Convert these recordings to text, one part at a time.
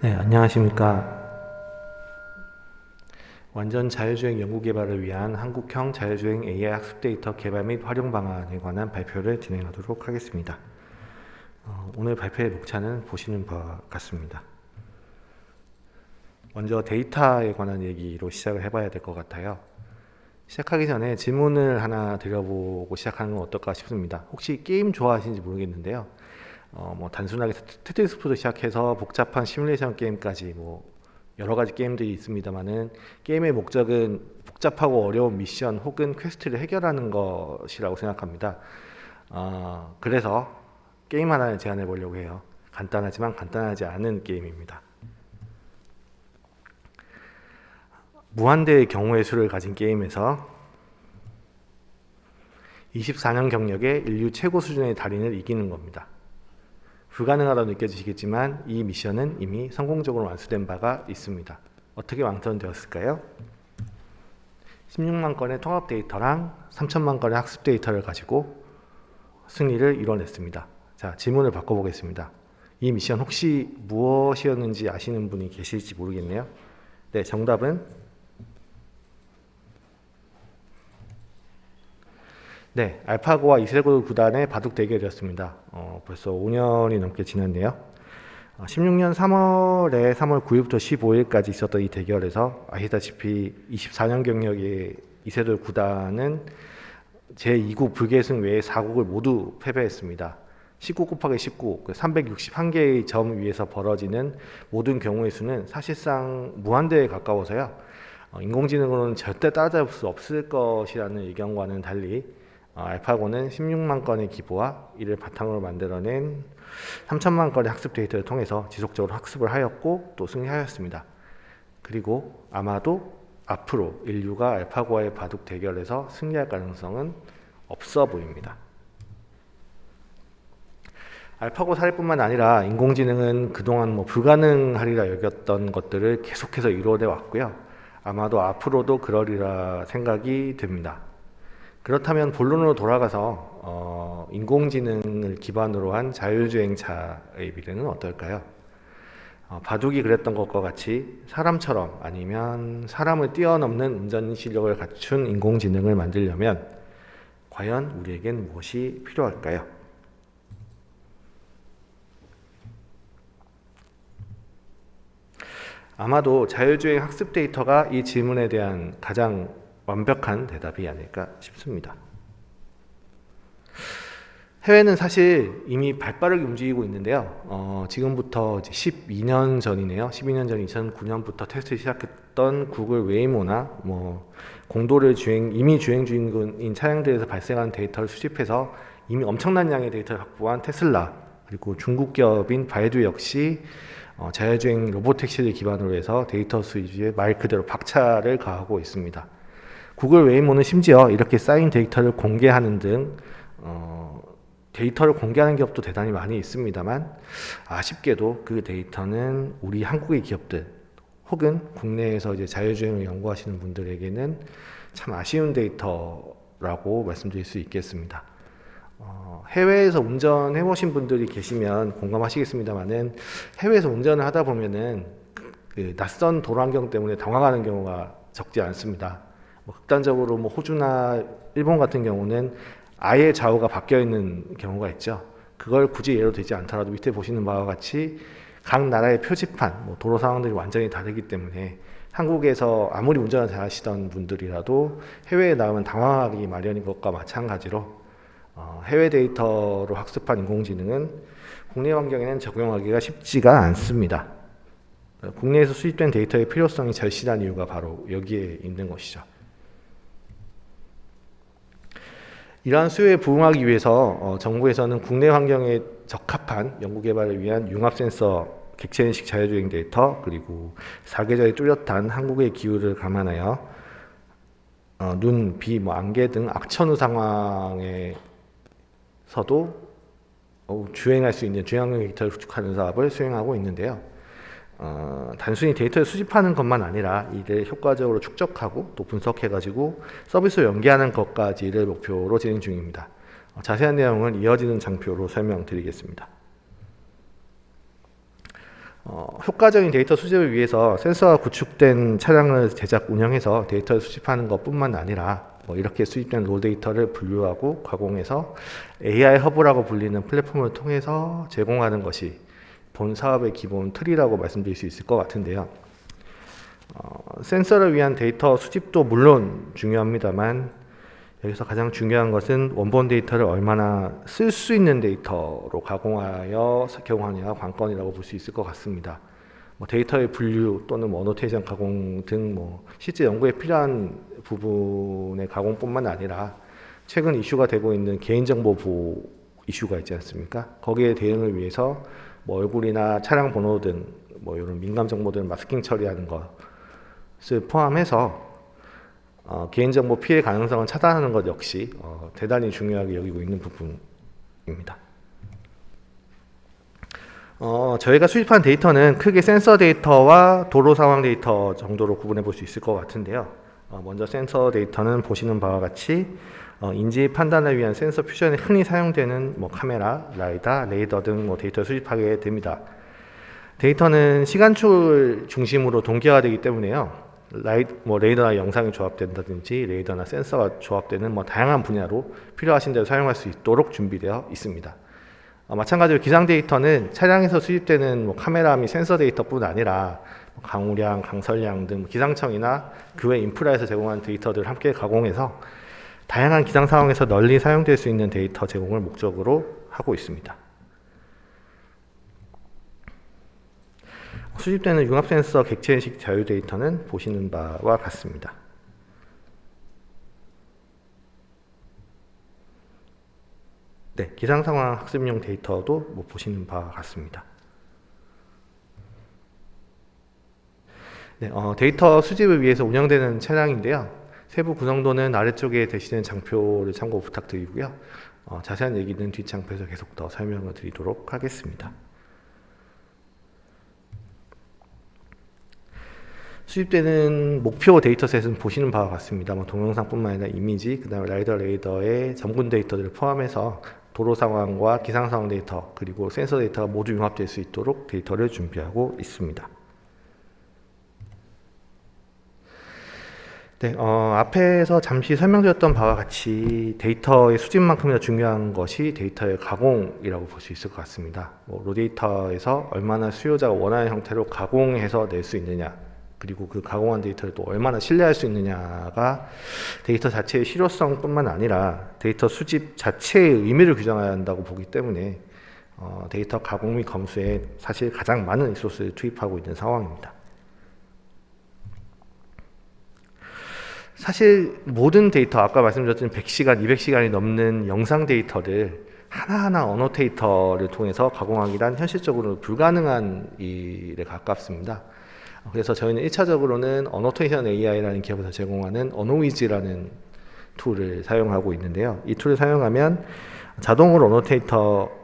네, 안녕하십니까. 완전 자율주행 연구개발을 위한 한국형 자율주행 AI 학습 데이터 개발 및 활용 방안에 관한 발표를 진행하도록 하겠습니다. 오늘 발표의 목차는 보시는 바와 같습니다. 먼저 데이터에 관한 얘기로 시작을 해봐야 될 것 같아요. 시작하기 전에 질문을 하나 드려보고 시작하는 건 어떨까 싶습니다. 혹시 게임 좋아하시는지 모르겠는데요. 단순하게 테트리스부터 시작해서 복잡한 시뮬레이션 게임까지 여러 가지 게임들이 있습니다만은 게임의 목적은 복잡하고 어려운 미션 혹은 퀘스트를 해결하는 것이라고 생각합니다. 그래서 게임 하나를 제안해 보려고 해요. 간단하지만 간단하지 않은 게임입니다. 무한대의 경우의 수를 가진 게임에서 24년 경력의 인류 최고 수준의 달인을 이기는 겁니다. 불가능하다고 느껴지시겠지만 이 미션은 이미 성공적으로 완수된 바가 있습니다. 어떻게 완성되었을까요? 16만 건의 통합 데이터랑 3천만 건의 학습 데이터를 가지고 승리를 이뤄냈습니다. 자, 질문을 바꿔보겠습니다. 이 미션 혹시 무엇이었는지 아시는 분이 계실지 모르겠네요. 네, 정답은 네, 알파고와 이세돌 구단의 바둑 대결이었습니다. 벌써 5년이 넘게 지났네요. 16년 3월에 3월 9일부터 15일까지 있었던 이 대결에서 아시다시피 24년 경력의 이세돌 구단은 제2국 불계승 외에 4국을 모두 패배했습니다. 19 곱하기 19, 361개의 점 위에서 벌어지는 모든 경우의 수는 사실상 무한대에 가까워서요. 인공지능으로는 절대 따라잡을 수 없을 것이라는 의견과는 달리 알파고는 16만 건의 기보와 이를 바탕으로 만들어낸 3천만 건의 학습 데이터를 통해서 지속적으로 학습을 하였고 또 승리하였습니다. 그리고 아마도 앞으로 인류가 알파고와의 바둑 대결에서 승리할 가능성은 없어 보입니다. 알파고 사례뿐만 아니라 인공지능은 그동안 불가능하리라 여겼던 것들을 계속해서 이루어내 왔고요. 아마도 앞으로도 그러리라 생각이 됩니다. 그렇다면 본론으로 돌아가서 인공지능을 기반으로 한 자율주행차의 미래는 어떨까요? 바둑이 그랬던 것과 같이 사람처럼 아니면 사람을 뛰어넘는 운전 실력을 갖춘 인공지능을 만들려면 과연 우리에겐 무엇이 필요할까요? 아마도 자율주행 학습 데이터가 이 질문에 대한 가장 완벽한 대답이 아닐까 싶습니다. 해외는 사실 이미 발빠르게 움직이고 있는데요. 지금부터 이제 12년 전이네요. 12년 전 2009년부터 테스트 시작했던 구글 웨이모나 공도를 이미 주행 중인 차량들에서 발생하는 데이터를 수집해서 이미 엄청난 양의 데이터를 확보한 테슬라, 그리고 중국 기업인 바이두 역시 자율주행 로보택시를 기반으로 해서 데이터 수집에 말 그대로 박차를 가하고 있습니다. 구글 웨이모는 심지어 이렇게 쌓인 데이터를 공개하는 등 데이터를 공개하는 기업도 대단히 많이 있습니다만 아쉽게도 그 데이터는 우리 한국의 기업들 혹은 국내에서 이제 자율주행을 연구하시는 분들에게는 참 아쉬운 데이터라고 말씀드릴 수 있겠습니다. 해외에서 운전해 보신 분들이 계시면 공감하시겠습니다만은 해외에서 운전을 하다 보면은 그 낯선 도로 환경 때문에 당황하는 경우가 적지 않습니다. 극단적으로 호주나 일본 같은 경우는 아예 좌우가 바뀌어 있는 경우가 있죠. 그걸 굳이 예로 들지 않더라도 밑에 보시는 바와 같이 각 나라의 표지판, 도로 상황들이 완전히 다르기 때문에 한국에서 아무리 운전을 잘 하시던 분들이라도 해외에 나가면 당황하기 마련인 것과 마찬가지로 해외 데이터로 학습한 인공지능은 국내 환경에는 적용하기가 쉽지가 않습니다. 국내에서 수집된 데이터의 필요성이 절실한 이유가 바로 여기에 있는 것이죠. 이러한 수요에 부응하기 위해서 정부에서는 국내 환경에 적합한 연구개발을 위한 융합센서 객체인식 자율주행 데이터, 그리고 사계절의 뚜렷한 한국의 기후를 감안하여 눈, 비, 안개 등 악천후 상황에서도 주행할 수 있는 주행환경 데이터를 구축하는 사업을 수행하고 있는데요. 단순히 데이터를 수집하는 것만 아니라 이를 효과적으로 축적하고 또 분석해가지고 서비스로 연계하는 것까지를 목표로 진행 중입니다. 자세한 내용은 이어지는 장표로 설명드리겠습니다. 효과적인 데이터 수집을 위해서 센서가 구축된 차량을 제작 운영해서 데이터를 수집하는 것뿐만 아니라 이렇게 수집된 로 데이터를 분류하고 가공해서 AI 허브라고 불리는 플랫폼을 통해서 제공하는 것이 본 사업의 기본 틀이라고 말씀드릴 수 있을 것 같은데요. 센서를 위한 데이터 수집도 물론 중요합니다만 여기서 가장 중요한 것은 원본 데이터를 얼마나 쓸 수 있는 데이터로 가공하여 제공하느냐가 관건이라고 볼 수 있을 것 같습니다. 데이터의 분류 또는 어노테이션 가공 등 실제 연구에 필요한 부분의 가공뿐만 아니라 최근 이슈가 되고 있는 개인정보 보호 이슈가 있지 않습니까? 거기에 대응을 위해서 얼굴이나 차량 번호 등 이런 민감 정보들 마스킹 처리하는 것을 포함해서 개인정보 피해 가능성을 차단하는 것 역시 대단히 중요하게 여기고 있는 부분입니다. 저희가 수집한 데이터는 크게 센서 데이터와 도로 상황 데이터 정도로 구분해 볼 수 있을 것 같은데요. 먼저 센서 데이터는 보시는 바와 같이 인지 판단을 위한 센서 퓨전에 흔히 사용되는 카메라, 라이다, 레이더 등 데이터를 수집하게 됩니다. 데이터는 시간축을 중심으로 동기화되기 때문에요. 레이더나 영상이 조합된다든지 레이더나 센서가 조합되는 다양한 분야로 필요하신 대로 사용할 수 있도록 준비되어 있습니다. 마찬가지로 기상 데이터는 차량에서 수집되는 카메라 및 센서 데이터뿐 아니라 강우량, 강설량 등 기상청이나 그 외 인프라에서 제공한 데이터들을 함께 가공해서 다양한 기상 상황에서 널리 사용될 수 있는 데이터 제공을 목적으로 하고 있습니다. 수집되는 융합 센서 객체인식 자유 데이터는 보시는 바와 같습니다. 네, 기상 상황 학습용 데이터도 보시는 바와 같습니다. 네, 데이터 수집을 위해서 운영되는 차량인데요. 세부 구성도는 아래쪽에 되시는 장표를 참고 부탁드리고요. 자세한 얘기는 뒷장표에서 계속 더 설명을 드리도록 하겠습니다. 수집되는 목표 데이터셋은 보시는 바와 같습니다. 동영상뿐만 아니라 이미지, 그 다음에 라이더 레이더의 점군 데이터들을 포함해서 도로 상황과 기상 상황 데이터, 그리고 센서 데이터가 모두 융합될 수 있도록 데이터를 준비하고 있습니다. 네, 앞에서 잠시 설명드렸던 바와 같이 데이터의 수집만큼이나 중요한 것이 데이터의 가공이라고 볼 수 있을 것 같습니다. 로 데이터에서 얼마나 수요자가 원하는 형태로 가공해서 낼 수 있느냐, 그리고 그 가공한 데이터를 또 얼마나 신뢰할 수 있느냐가 데이터 자체의 실효성뿐만 아니라 데이터 수집 자체의 의미를 규정해야 한다고 보기 때문에 데이터 가공 및 검수에 사실 가장 많은 리소스를 투입하고 있는 상황입니다. 사실 모든 데이터, 아까 말씀드렸던 100시간, 200시간이 넘는 영상 데이터를 하나하나 어노테이터를 통해서 가공하기란 현실적으로 불가능한 일에 가깝습니다. 그래서 저희는 1차적으로는 어노테이션 AI라는 기업에서 제공하는 어노위즈라는 툴을 사용하고 있는데요. 이 툴을 사용하면 자동으로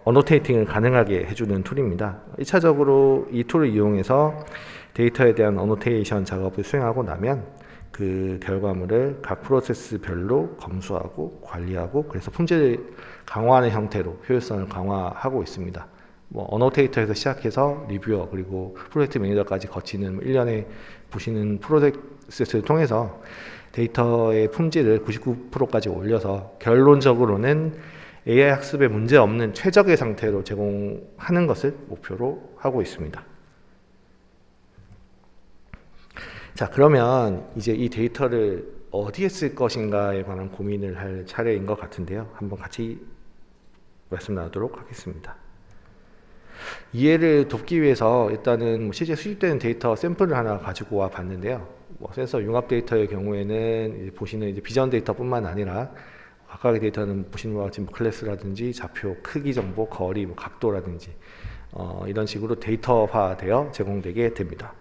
어노테이팅을 가능하게 해주는 툴입니다. 1차적으로 이 툴을 이용해서 데이터에 대한 어노테이션 작업을 수행하고 나면 그 결과물을 각 프로세스별로 검수하고 관리하고 그래서 품질을 강화하는 형태로 효율성을 강화하고 있습니다. 어노테이터에서 시작해서 리뷰어 그리고 프로젝트 매니저까지 거치는 1년에 보시는 프로세스를 통해서 데이터의 품질을 99%까지 올려서 결론적으로는 AI 학습에 문제 없는 최적의 상태로 제공하는 것을 목표로 하고 있습니다. 자, 그러면 이제 이 데이터를 어디에 쓸 것인가에 관한 고민을 할 차례인 것 같은데요. 한번 같이 말씀 나누도록 하겠습니다. 이해를 돕기 위해서 일단은 실제 수집되는 데이터 샘플을 하나 가지고 와 봤는데요. 센서 융합 데이터의 경우에는 이제 보시는 이제 비전 데이터뿐만 아니라 각각의 데이터는 보시는 바와 같이 클래스라든지 좌표 크기 정보, 거리, 각도라든지 이런 식으로 데이터화되어 제공되게 됩니다.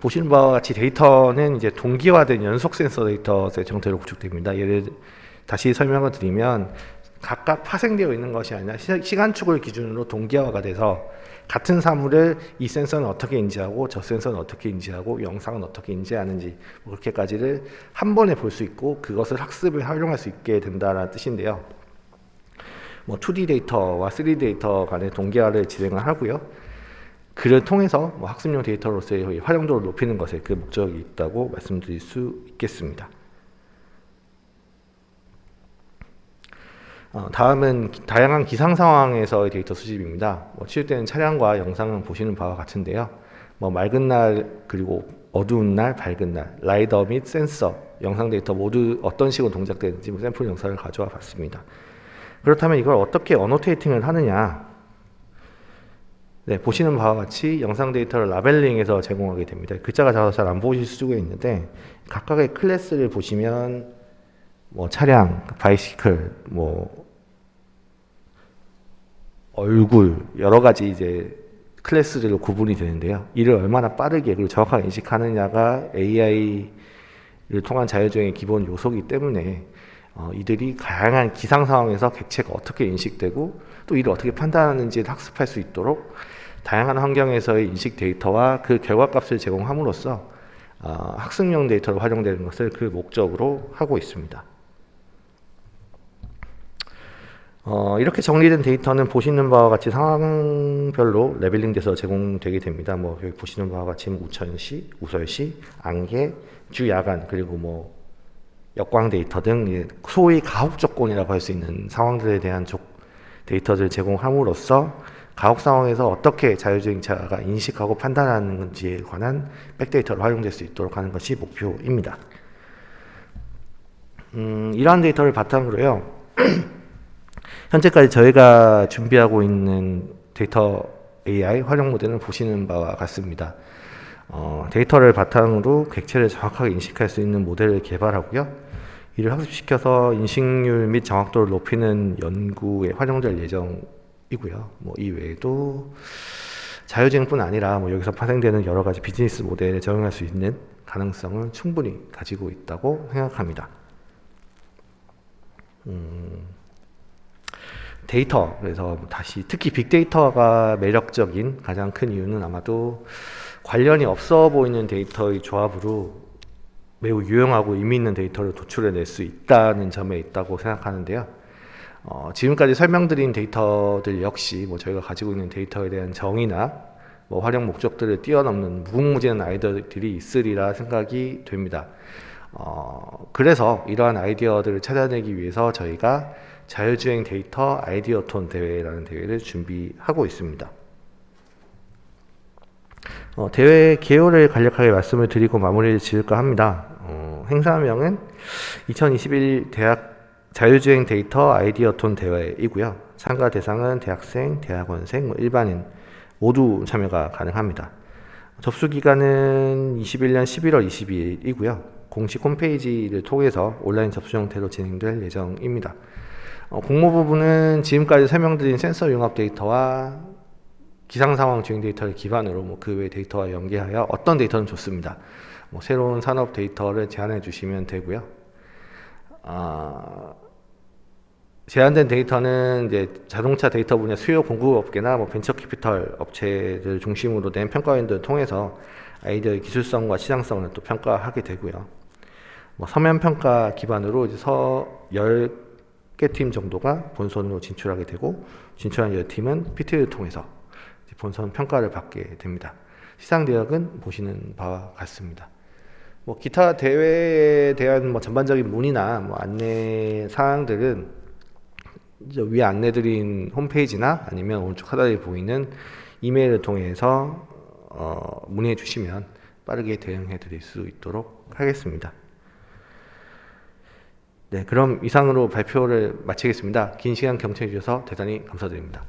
보시는 바와 같이 데이터는 이제 동기화된 연속 센서 데이터셋 형태로 구축됩니다. 예를 다시 설명을 드리면 각각 파생되어 있는 것이 아니라 시간축을 기준으로 동기화가 돼서 같은 사물을 이 센서는 어떻게 인지하고 저 센서는 어떻게 인지하고 영상은 어떻게 인지하는지 그렇게까지를 한 번에 볼 수 있고 그것을 학습에 활용할 수 있게 된다는 뜻인데요. 뭐 2D 데이터와 3D 데이터 간의 동기화를 진행을 하고요. 그를 통해서 뭐 학습용 데이터로서의 활용도를 높이는 것에 그 목적이 있다고 말씀드릴 수 있겠습니다. 다음은 다양한 기상 상황에서의 데이터 수집입니다. 취득되는 차량과 영상은 보시는 바와 같은데요. 맑은 날, 그리고 어두운 날, 밝은 날, 라이더 및 센서, 영상 데이터 모두 어떤 식으로 동작되는지 샘플 영상을 가져와 봤습니다. 그렇다면 이걸 어떻게 어노테이팅을 하느냐? 네, 보시는 바와 같이 영상 데이터를 라벨링해서 제공하게 됩니다. 글자가 작아서 잘 안 보실 수가 있는데 각각의 클래스를 보시면 차량, 바이시클, 얼굴 여러 가지 이제 클래스들로 구분이 되는데요. 이를 얼마나 빠르게 그리고 정확하게 인식하느냐가 AI를 통한 자율주행의 기본 요소이기 때문에 이들이 다양한 기상 상황에서 객체가 어떻게 인식되고 또 이를 어떻게 판단하는지를 학습할 수 있도록 다양한 환경에서의 인식 데이터와 그 결과값을 제공함으로써 학습용 데이터로 활용되는 것을 그 목적으로 하고 있습니다. 이렇게 정리된 데이터는 보시는 바와 같이 상황별로 레벨링돼서 제공되게 됩니다. 여기 보시는 바와 같이 우천시, 우설시, 안개, 주야간, 그리고 역광 데이터 등 소위 가혹 조건이라고 할 수 있는 상황들에 대한 데이터를 제공함으로써 가혹 상황에서 어떻게 자율주행차가 인식하고 판단하는지에 관한 백데이터로 활용될 수 있도록 하는 것이 목표입니다. 이러한 데이터를 바탕으로요. 현재까지 저희가 준비하고 있는 데이터 AI 활용 모델은 보시는 바와 같습니다. 데이터를 바탕으로 객체를 정확하게 인식할 수 있는 모델을 개발하고요. 이를 학습시켜서 인식률 및 정확도를 높이는 연구에 활용될 예정이고요. 이 외에도 자율주행뿐 아니라 여기서 파생되는 여러 가지 비즈니스 모델에 적용할 수 있는 가능성을 충분히 가지고 있다고 생각합니다. 데이터, 그래서 다시 특히 빅데이터가 매력적인 가장 큰 이유는 아마도 관련이 없어 보이는 데이터의 조합으로 매우 유용하고 의미 있는 데이터를 도출해낼 수 있다는 점에 있다고 생각하는데요. 지금까지 설명드린 데이터들 역시 저희가 가지고 있는 데이터에 대한 정의나 활용 목적들을 뛰어넘는 무궁무진한 아이디어들이 있으리라 생각이 됩니다. 그래서 이러한 아이디어들을 찾아내기 위해서 저희가 자율주행 데이터 아이디어톤 대회라는 대회를 준비하고 있습니다. 대회 개요를 간략하게 말씀을 드리고 마무리를 지을까 합니다. 행사명은 2021 대학 자율주행 데이터 아이디어톤 대회이고요. 참가 대상은 대학생, 대학원생, 일반인 모두 참여가 가능합니다. 접수 기간은 21년 11월 22일이고요. 공식 홈페이지를 통해서 온라인 접수 형태로 진행될 예정입니다. 공모 부분은 지금까지 설명드린 센서 융합 데이터와 기상상황 주행 데이터를 기반으로 그 외 데이터와 연계하여 어떤 데이터는 좋습니다. 새로운 산업 데이터를 제안해 주시면 되고요. 제한된 데이터는 이제 자동차 데이터 분야 수요 공급 업계나 벤처 캐피털 업체를 중심으로 된 평가원들을 통해서 아이디어의 기술성과 시장성을 또 평가하게 되고요. 서면 평가 기반으로 이제 10개 팀 정도가 본선으로 진출하게 되고 진출한 10팀은 PT를 통해서 본선 평가를 받게 됩니다. 시상 내역은 보시는 바와 같습니다. 기타 대회에 대한 전반적인 문의나 안내 사항들은 위에 안내드린 홈페이지나 아니면 오른쪽 하단에 보이는 이메일을 통해서 문의해 주시면 빠르게 대응해 드릴 수 있도록 하겠습니다. 네, 그럼 이상으로 발표를 마치겠습니다. 긴 시간 경청해 주셔서 대단히 감사드립니다.